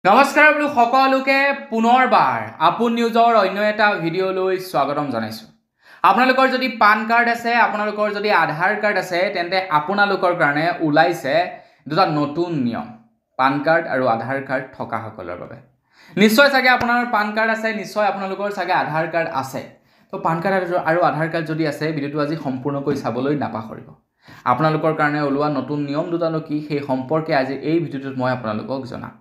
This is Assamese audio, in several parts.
নমস্কাৰ বোলো সকলোকে পুনৰবাৰ আপোন নিউজৰ অন্য এটা ভিডিঅ'লৈ স্বাগতম জনাইছো। আপোনালোকৰ যদি পান কাৰ্ড আছে, আপোনালোকৰ যদি আধাৰ কাৰ্ড আছে, তেন্তে আপোনালোকৰ কাৰণে ওলাইছে দুটা নতুন নিয়ম পান কাৰ্ড আৰু আধাৰ কাৰ্ড থকা সকলৰ বাবে। নিশ্চয় চাগে আপোনাৰ পান কাৰ্ড আছে, নিশ্চয় আপোনালোকৰ চাগে আধাৰ কাৰ্ড আছে। তো পান কাৰ্ড আৰু আধাৰ কাৰ্ড যদি আছে, ভিডিঅ'টো আজি সম্পূৰ্ণকৈ চাবলৈ নাপাহৰিব। আপোনালোকৰ কাৰণে ওলোৱা নতুন নিয়ম দুটানো কি সেই সম্পৰ্কে আজি এই ভিডিঅ'টোত মই আপোনালোকক জনাম।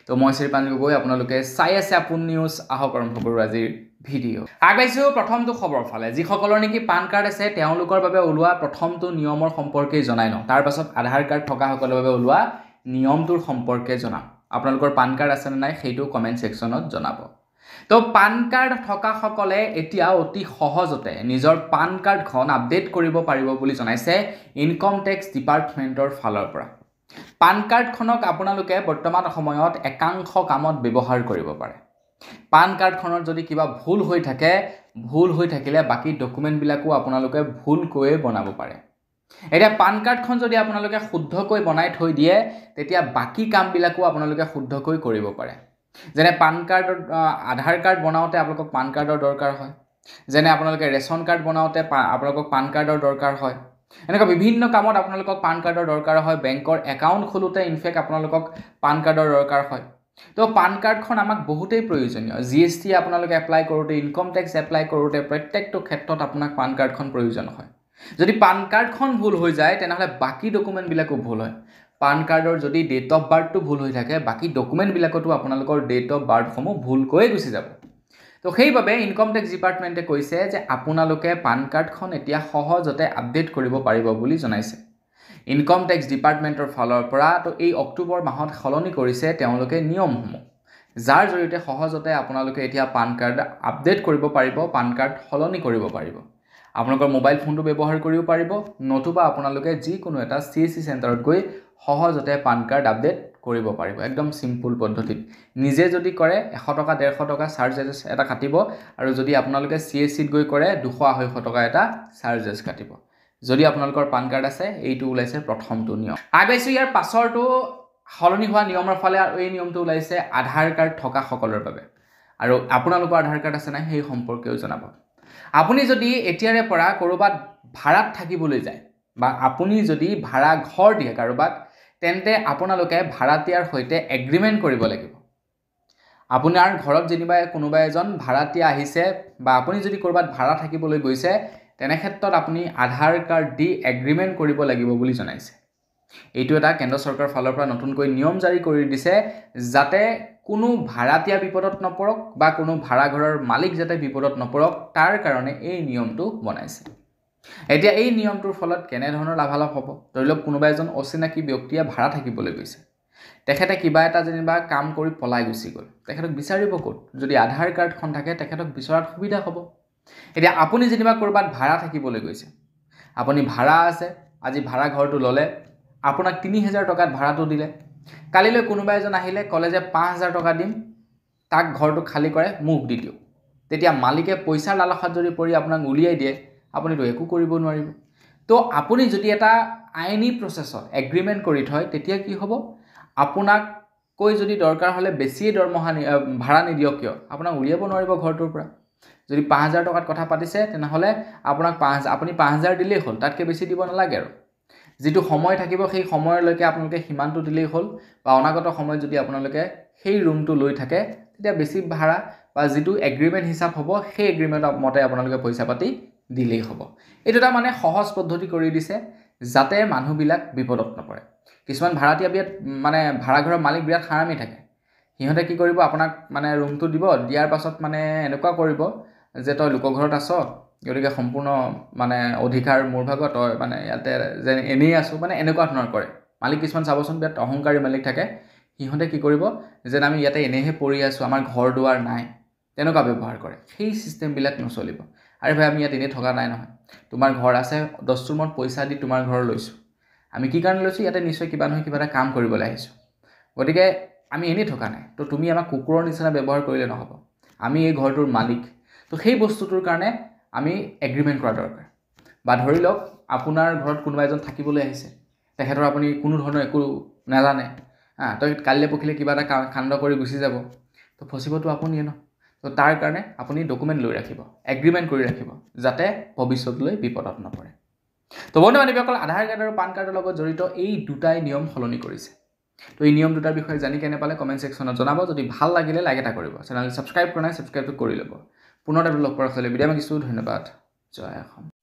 তো মই শ্ৰীপান গগৈ, আপোনালোকে চাই আছে আপোন নিউজ। আহক আৰম্ভ কৰোঁ আজিৰ ভিডিঅ'। আগবাইছোঁ প্ৰথমটো খবৰ ফালে। যিসকলৰ নেকি পান কাৰ্ড আছে তেওঁলোকৰ বাবে ওলোৱা প্ৰথমটো নিয়মৰ সম্পৰ্কে জনাই লওঁ। তাৰ পাছত আধাৰ কাৰ্ড থকা সকলৰ বাবে ওলোৱা নিয়মটোৰ সম্পৰ্কে জনাম। আপোনালোকৰ পান কাৰ্ড আছে নে নাই সেইটো কমেণ্ট ছেকশ্যনত জনাব। তো পান কাৰ্ড থকা সকলে এতিয়া অতি সহজতে নিজৰ পান কাৰ্ডখন আপডেট কৰিব পাৰিব বুলি জনাইছে ইনকম টেক্স ডিপাৰ্টমেণ্টৰ ফালৰ পৰা। পান কাৰ্ডখনক আপোনালোকে বৰ্তমান সময়ত একাংশ কামত ব্যৱহাৰ কৰিব পাৰে। পান কাৰ্ডখনত যদি কিবা ভুল হৈ থাকিলে বাকী ডকুমেণ্টবিলাকো আপোনালোকে ভুলকৈ বনাব পাৰে। এতিয়া পান কাৰ্ডখন যদি আপোনালোকে শুদ্ধকৈ বনাই থৈ দিয়ে, তেতিয়া বাকী কামবিলাকো আপোনালোকে শুদ্ধকৈ কৰিব পাৰে। যেনে পান কাৰ্ডৰ আধাৰ কাৰ্ড বনাওঁতে আপোনালোকক পান কাৰ্ডৰ দৰকাৰ হয়। যেনে আপোনালোকে ৰেচন কাৰ্ড বনাওঁতে আপোনালোকক পান কাৰ্ডৰ দৰকাৰ হয়। এনেকুৱা বিভিন্ন কামত আপোনালোকক পান কাৰ্ডৰ দৰকাৰ হয়। বেংকৰ একাউণ্ট খোলোতে ইনফেক্ট আপোনালোকক পান কাৰ্ডৰ দৰকাৰ হয়। তো পান কাৰ্ডখন আমাক বহুতেই প্ৰয়োজনীয়। GST আপোনালোকে এপ্লাই কৰোঁতে, ইনকম টেক্স এপ্লাই কৰোঁতে প্ৰত্যেকটো ক্ষেত্ৰত আপোনাক পান কাৰ্ডখন প্ৰয়োজন হয়। যদি পান কাৰ্ডখন ভুল হৈ যায় তেনেহ'লে বাকী ডকুমেণ্টবিলাকো ভুল হয়। পান কাৰ্ডৰ যদি ডেট অফ বাৰ্থটো ভুল হৈ থাকে, বাকী ডকুমেণ্টবিলাকতো আপোনালোকৰ ডেট অফ বাৰ্থসমূহ ভুলকৈ গুচি যাব। তো সেইবাবে ইনকম টেক্স ডিপাৰ্টমেণ্টে কৈছে যে আপোনালোকে পান কাৰ্ডখন এতিয়া সহজতে আপডেট কৰিব পাৰিব বুলি জনাইছে ইনকম টেক্স ডিপাৰ্টমেণ্টৰ ফালৰ পৰা। তো এই অক্টোবৰ মাহত সলনি কৰিছে তেওঁলোকে নিয়মসমূহ, যাৰ জৰিয়তে সহজতে আপোনালোকে এতিয়া পান কাৰ্ড আপডেট কৰিব পাৰিব, পান কাৰ্ড সলনি কৰিব পাৰিব। আপোনালোকৰ মোবাইল ফোনটো ব্যৱহাৰ কৰিব পাৰিব, নতুবা আপোনালোকে যিকোনো এটা CSC চেণ্টাৰত গৈ সহজতে পান কাৰ্ড আপডেট কৰিব পাৰিব। একদম চিম্পুল পদ্ধতিত। নিজে যদি কৰে 100 টকা 150 টকা চাৰ্জেছ এটা কাটিব, আৰু যদি আপোনালোকে CSCত গৈ কৰে 200-250 টকা এটা চাৰ্জেছ কাটিব। যদি আপোনালোকৰ পান কাৰ্ড আছে, এইটো ওলাইছে প্ৰথমটো নিয়ম। আগবাইছোঁ ইয়াৰ পাছৰটো সলনি হোৱা নিয়মৰ ফালে, আৰু এই নিয়মটো ওলাইছে আধাৰ কাৰ্ড থকা সকলৰ বাবে। আৰু আপোনালোকৰ আধাৰ কাৰ্ড আছে নাই সেই সম্পৰ্কেও জনাব। আপুনি যদি এতিয়াৰে পৰা ক'ৰবাত ভাড়াত থাকিবলৈ যায়, বা আপুনি যদি ভাড়া ঘৰ দিয়ে কাৰোবাক, তেন্তে আপোনালোকে ভাড়াতীয়াৰ সৈতে এগ্ৰিমেণ্ট কৰিব লাগিব। আপোনাৰ ঘৰত যেনিবা কোনোবা এজন ভাড়াতীয়া আহিছে, বা আপুনি যদি ক'ৰবাত ভাড়া থাকিবলৈ গৈছে, তেনে ক্ষেত্ৰত আপুনি আধাৰ কাৰ্ড দি এগ্ৰিমেণ্ট কৰিব লাগিব বুলি জনাইছে। এইটো এটা কেন্দ্ৰ চৰকাৰৰ ফালৰ পৰা নতুনকৈ নিয়ম জাৰি কৰি দিছে, যাতে কোনো ভাড়াতীয়া বিপদত নপৰক বা কোনো ভাড়াঘৰৰ মালিক যাতে বিপদত নপৰক, তাৰ কাৰণে এই নিয়মটো বনাইছে। এতিয়া এই নিয়মটোৰ ফলত কেনেধৰণৰ লাভালাভ হ'ব? ধৰি লওক কোনোবা এজন অচিনাকি ব্যক্তিয়ে ভাড়া থাকিবলৈ গৈছে, তেখেতে কিবা এটা যেনিবা কাম কৰি পলাই গুচি গ'ল, তেখেতক বিচাৰিব ক'ত? যদি আধাৰ কাৰ্ডখন থাকে তেখেতক বিচৰাত সুবিধা হ'ব। এতিয়া আপুনি যেনিবা ক'ৰবাত ভাড়া থাকিবলৈ গৈছে, আপুনি ভাড়া আছে, আজি ভাড়া ঘৰটো ল'লে, আপোনাক 3000 টকাত ভাড়াটো দিলে। কালিলৈ কোনোবা এজন আহিলে, ক'লে যে 5000 টকা দিম, তাক ঘৰটো খালী কৰে, মোক দি দিয়ক। তেতিয়া মালিকে পইচাৰ লালসাত যদি পৰি আপোনাক উলিয়াই দিয়ে, আপুনিতো একো কৰিব নোৱাৰিব। তো আপুনি যদি এটা আইনী প্ৰচেছত এগ্ৰিমেণ্ট কৰি থয়, তেতিয়া কি হ'ব? আপোনাক কৈ যদি দৰকাৰ হ'লে বেছিয়ে ভাড়া নিদিয়ক কিয়, আপোনাক উলিয়াব নোৱাৰিব ঘৰটোৰ পৰা। যদি 5000 টকাত কথা পাতিছে, তেনেহ'লে আপুনি 5000 দিলেই হ'ল, তাতকৈ বেছি দিব নালাগে। আৰু যিটো সময় থাকিব সেই সময়লৈকে আপোনালোকে সিমানটো দিলেই হ'ল, বা অনাগত সময়ত যদি আপোনালোকে সেই ৰুমটো লৈ থাকে, তেতিয়া বেছি ভাড়া বা যিটো এগ্ৰিমেণ্ট হিচাপ হ'ব, সেই এগ্ৰিমেণ্ট মতে আপোনালোকে পইচা পাতি দিলেই হ'ব। এইটো এটা মানে সহজ পদ্ধতি কৰি দিছে, যাতে মানুহবিলাক বিপদত নপৰে। কিছুমান ভাড়াতীয়া ভাড়াঘৰৰ মালিক বিৰাট হাৰামি থাকে। সিহঁতে কি কৰিব, আপোনাক ৰুমটো দিব, দিয়াৰ পাছত এনেকুৱা কৰিব যে তই লোকৰ ঘৰত আছ, গতিকে সম্পূৰ্ণ অধিকাৰ মোৰ ভাগত, তই ইয়াতে যে এনেই আছোঁ, এনেকুৱা ধৰণৰ কৰে। মালিক কিছুমান চাবচোন বিৰাট অহংকাৰী মালিক থাকে। সিহঁতে কি কৰিব, যেন আমি ইয়াতে এনেহে পৰি আছোঁ, আমাৰ ঘৰ দুৱাৰ নাই, তেনেকুৱা ব্যৱহাৰ কৰে। সেই ছিষ্টেমবিলাক নচলিব। আৰে ভাই, আমি ইয়াত এনেই থকা নাই নহয়, তোমাৰ ঘৰ আছে, 10 ৰুমত পইচা দি তোমাৰ ঘৰ লৈছোঁ। আমি কি কাৰণে লৈছোঁ? ইয়াতে নিশ্চয় কিবা নহয় কিবা এটা কাম কৰিবলৈ আহিছোঁ। গতিকে আমি এনেই থকা নাই। তো তুমি আমাক কুকুৰৰ নিচিনা ব্যৱহাৰ কৰিলে নহ'ব। আমি এই ঘৰটোৰ মালিক। তো সেই বস্তুটোৰ কাৰণে আমি এগ্ৰিমেণ্ট কৰা দৰকাৰ। বা ধৰি লওক আপোনাৰ ঘৰত কোনোবা এজন থাকিবলৈ আহিছে, তেখেতৰ আপুনি কোনো ধৰণৰ একো নাজানে, তো কালিলৈ পখিলে কিবা এটা কাণ্ড কৰি গুচি যাব তো ফচিবতো আপুনিয়ে ন তো তাৰ কাৰণে আপুনি ডকুমেণ্ট লৈ ৰাখিব এগ্ৰিমেণ্ট কৰি ৰাখিব যাতে ভৱিষ্যতলৈ বিপদত নপৰে তো বন্ধু বান্ধৱীসকল আধাৰ কাৰ্ড আৰু পান কাৰ্ডৰ লগত জড়িত এই দুটাই নিয়ম সলনি কৰিছে তো এই নিয়ম দুটাৰ বিষয়ে জানি কেনে পালে কমেণ্ট ছেকশ্যনত জনাব যদি ভাল লাগিলে লাইক এটা কৰিব চেনেল ছাবস্ক্ৰাইব কৰা নাই ছাবস্ক্ৰাইবটো কৰি ল'ব পুনৰ লগ পোৱাৰ হ'লে বিদায় মাগিছোঁ ধন্যবাদ জয় অসম